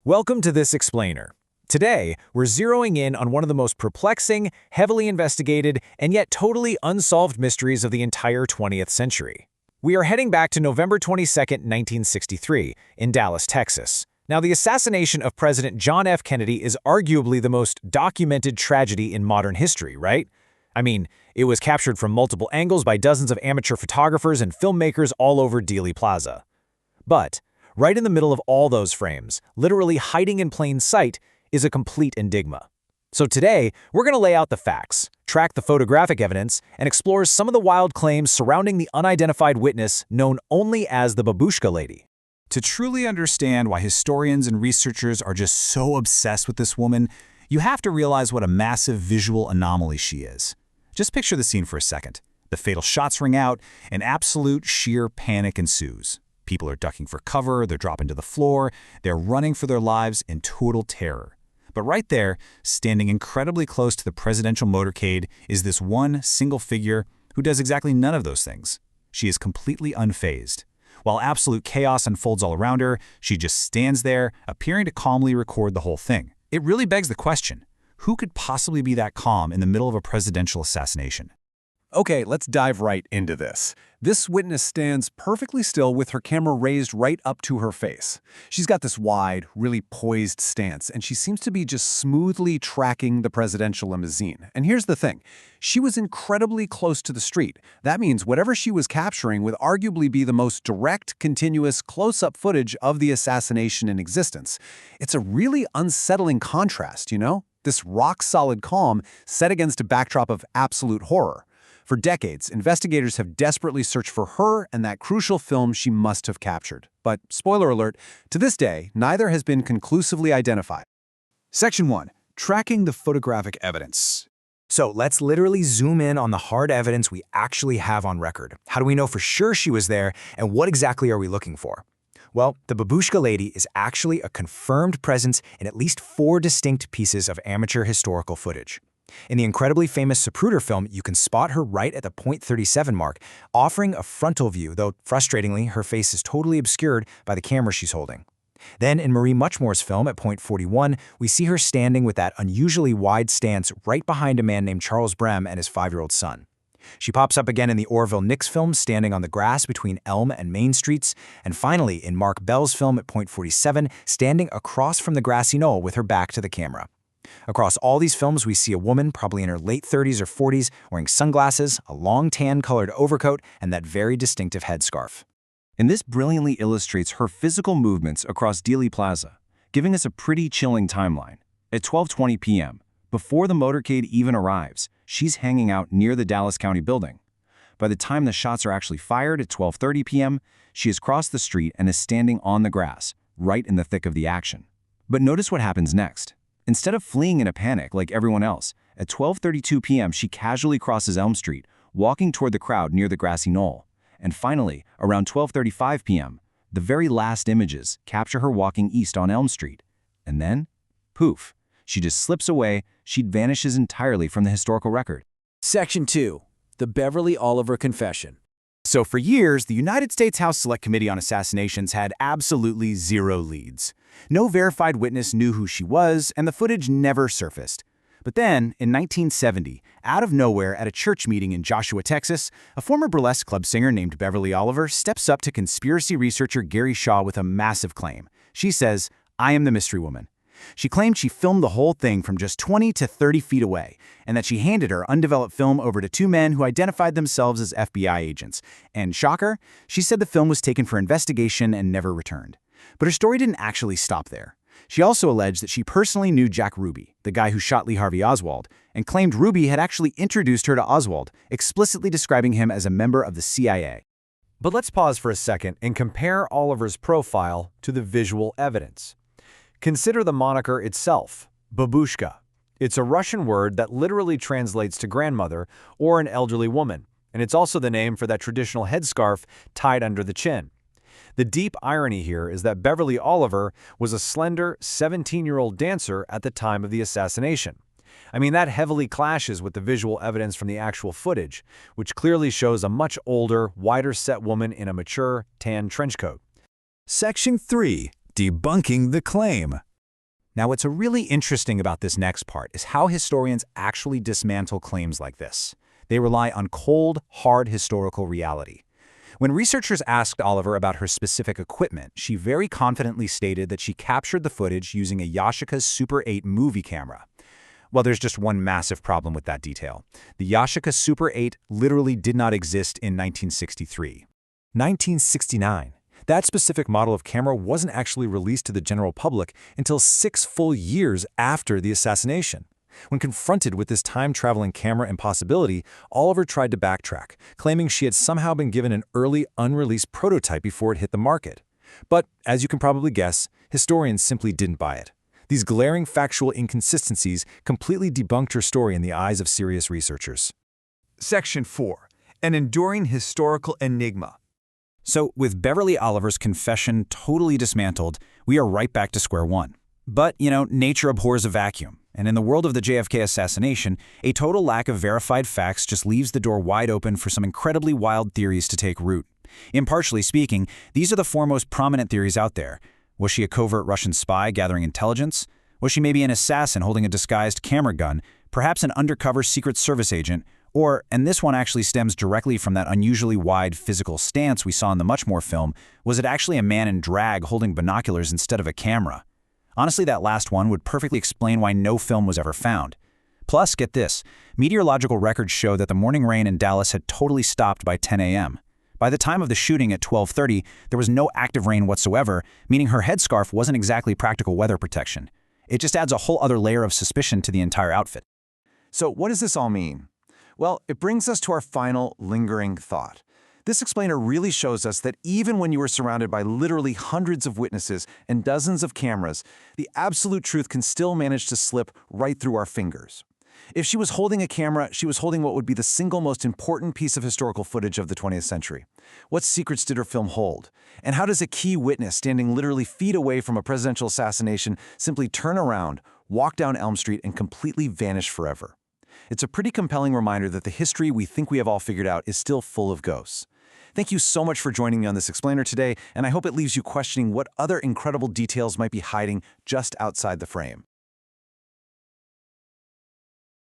Welcome to this explainer. Today, we're zeroing in on one of the most perplexing, heavily investigated, and yet totally unsolved mysteries of the entire 20th century. We are heading back to November 22, 1963, in Dallas, Texas. Now, the assassination of President John F. Kennedy is arguably the most documented tragedy in modern history, right? I mean, it was captured from multiple angles by dozens of amateur photographers and filmmakers all over Dealey Plaza. But right in the middle of all those frames, literally hiding in plain sight, is a complete enigma. So today, we're going to lay out the facts, track the photographic evidence, and explore some of the wild claims surrounding the unidentified witness known only as the Babushka Lady. To truly understand why historians and researchers are just so obsessed with this woman, you have to realize what a massive visual anomaly she is. Just picture the scene for a second. The fatal shots ring out, and absolute sheer panic ensues. People are ducking for cover, they're dropping to the floor, they're running for their lives in total terror. But right there, standing incredibly close to the presidential motorcade, is this one single figure who does exactly none of those things. She is completely unfazed. While absolute chaos unfolds all around her, she just stands there, appearing to calmly record the whole thing. It really begs the question, who could possibly be that calm in the middle of a presidential assassination? Okay, let's dive right into this. This witness stands perfectly still with her camera raised right up to her face. She's got this wide, really poised stance, and she seems to be just smoothly tracking the presidential limousine. And here's the thing. She was incredibly close to the street. That means whatever she was capturing would arguably be the most direct, continuous, close-up footage of the assassination in existence. It's a really unsettling contrast, you know? This rock-solid calm set against a backdrop of absolute horror. For decades, investigators have desperately searched for her and that crucial film she must have captured. But, spoiler alert, to this day, neither has been conclusively identified. Section 1. Tracking the photographic evidence. So let's literally zoom in on the hard evidence we actually have on record. How do we know for sure she was there, and what exactly are we looking for? Well, the Babushka Lady is actually a confirmed presence in at least 4 distinct pieces of amateur historical footage. In the incredibly famous Zapruder film, you can spot her right at the .37 mark, offering a frontal view, though frustratingly, her face is totally obscured by the camera she's holding. Then in Marie Muchmore's film at .41, we see her standing with that unusually wide stance right behind a man named Charles Brem and his 5-year-old son. She pops up again in the Orville Nix film, standing on the grass between Elm and Main Streets, and finally in Mark Bell's film at .47, standing across from the grassy knoll with her back to the camera. Across all these films, we see a woman, probably in her late 30s or 40s, wearing sunglasses, a long tan-colored overcoat, and that very distinctive headscarf. And this brilliantly illustrates her physical movements across Dealey Plaza, giving us a pretty chilling timeline. At 12:20 p.m., before the motorcade even arrives, she's hanging out near the Dallas County building. By the time the shots are actually fired at 12:30 p.m., she has crossed the street and is standing on the grass, right in the thick of the action. But notice what happens next. Instead of fleeing in a panic like everyone else, at 12:32 p.m. she casually crosses Elm Street, walking toward the crowd near the grassy knoll. And finally, around 12:35 p.m., the very last images capture her walking east on Elm Street. And then, poof, she just slips away, she vanishes entirely from the historical record. Section 2. The Beverly Oliver Confession. So for years, the United States House Select Committee on Assassinations had absolutely zero leads. No verified witness knew who she was, and the footage never surfaced. But then, in 1970, out of nowhere at a church meeting in Joshua, Texas, a former burlesque club singer named Beverly Oliver steps up to conspiracy researcher Gary Shaw with a massive claim. She says, "I am the mystery woman." She claimed she filmed the whole thing from just 20 to 30 feet away, and that she handed her undeveloped film over to 2 men who identified themselves as FBI agents. And shocker, she said the film was taken for investigation and never returned. But her story didn't actually stop there. She also alleged that she personally knew Jack Ruby, the guy who shot Lee Harvey Oswald, and claimed Ruby had actually introduced her to Oswald, explicitly describing him as a member of the CIA. But let's pause for a second and compare Oliver's profile to the visual evidence. Consider the moniker itself, Babushka. It's a Russian word that literally translates to grandmother or an elderly woman, and it's also the name for that traditional headscarf tied under the chin. The deep irony here is that Beverly Oliver was a slender 17-year-old dancer at the time of the assassination. I mean, that heavily clashes with the visual evidence from the actual footage, which clearly shows a much older, wider-set woman in a mature, tan trench coat. Section 3. Debunking the claim. Now, what's really interesting about this next part is how historians actually dismantle claims like this. They rely on cold, hard historical reality. When researchers asked Oliver about her specific equipment, she very confidently stated that she captured the footage using a Yashica Super 8 movie camera. Well, there's just one massive problem with that detail. The Yashica Super 8 literally did not exist in 1963. 1969. That specific model of camera wasn't actually released to the general public until 6 full years after the assassination. When confronted with this time-traveling camera impossibility, Oliver tried to backtrack, claiming she had somehow been given an early, unreleased prototype before it hit the market. But, as you can probably guess, historians simply didn't buy it. These glaring factual inconsistencies completely debunked her story in the eyes of serious researchers. Section 4. An enduring historical enigma. So, with Beverly Oliver's confession totally dismantled, we are right back to square one. But, nature abhors a vacuum. And in the world of the JFK assassination, a total lack of verified facts just leaves the door wide open for some incredibly wild theories to take root. Impartially speaking, these are the four most prominent theories out there. Was she a covert Russian spy gathering intelligence? Was she maybe an assassin holding a disguised camera gun, perhaps an undercover Secret Service agent? Or, and this one actually stems directly from that unusually wide physical stance we saw in the Muchmore film, was it actually a man in drag holding binoculars instead of a camera? Honestly, that last one would perfectly explain why no film was ever found. Plus, get this, meteorological records show that the morning rain in Dallas had totally stopped by 10 a.m. By the time of the shooting at 12:30, there was no active rain whatsoever, meaning her headscarf wasn't exactly practical weather protection. It just adds a whole other layer of suspicion to the entire outfit. So what does this all mean? Well, it brings us to our final lingering thought. This explainer really shows us that even when you are surrounded by literally hundreds of witnesses and dozens of cameras, the absolute truth can still manage to slip right through our fingers. If she was holding a camera, she was holding what would be the single most important piece of historical footage of the 20th century. What secrets did her film hold? And how does a key witness standing literally feet away from a presidential assassination simply turn around, walk down Elm Street, and completely vanish forever? It's a pretty compelling reminder that the history we think we have all figured out is still full of ghosts. Thank you so much for joining me on this explainer today, and I hope it leaves you questioning what other incredible details might be hiding just outside the frame.